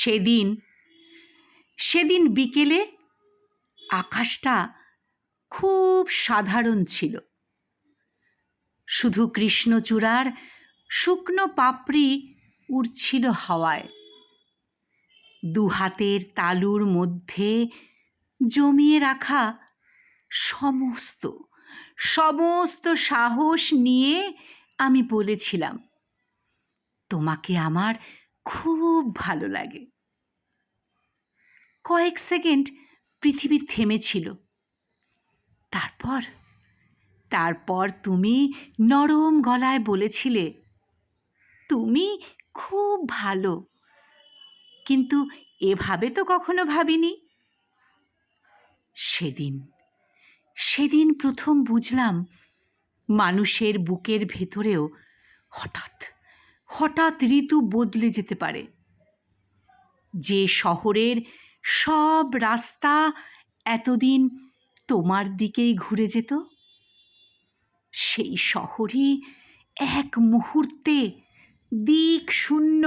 সেদিন সেদিন বিকেলে আকাশটা খুব সাধারণ ছিল। শুধু কৃষ্ণচূড়ার শুকনো পাপড়ি উড়ছিল হাওয়ায়। দুহাতের তালুর মধ্যে জমিয়ে রাখা সমস্ত সমস্ত সাহস নিয়ে আমি বলেছিলাম, তোমাকে আমার খুব ভালো লাগে। কয়েক সেকেন্ড পৃথিবী থেমেছিল। তারপর তুমি নরম গলায় বলেছিলে, তুমি খুব ভালো, কিন্তু এভাবে তো কখনো ভাবিনি। সেদিন প্রথম বুঝলাম, মানুষের বুকের ভেতরেও হঠাৎ হঠাৎ ঋতু বদলে যেতে পারে। যে শহরের সব রাস্তা এতদিন তোমার দিকেই ঘুরে যেত, সেই শহরই এক মুহূর্তে দিক শূন্য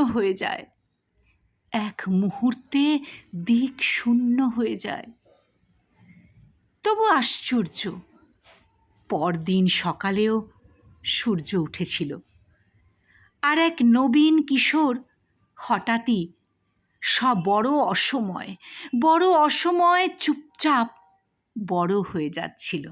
হয়ে যায়। তবু আশ্চর্য, পরদিন সকালেও সূর্য উঠেছিল, আর এক নবীন কিশোর হঠাৎই বড় অসময়ে চুপচাপ বড় হয়ে যাচ্ছিল।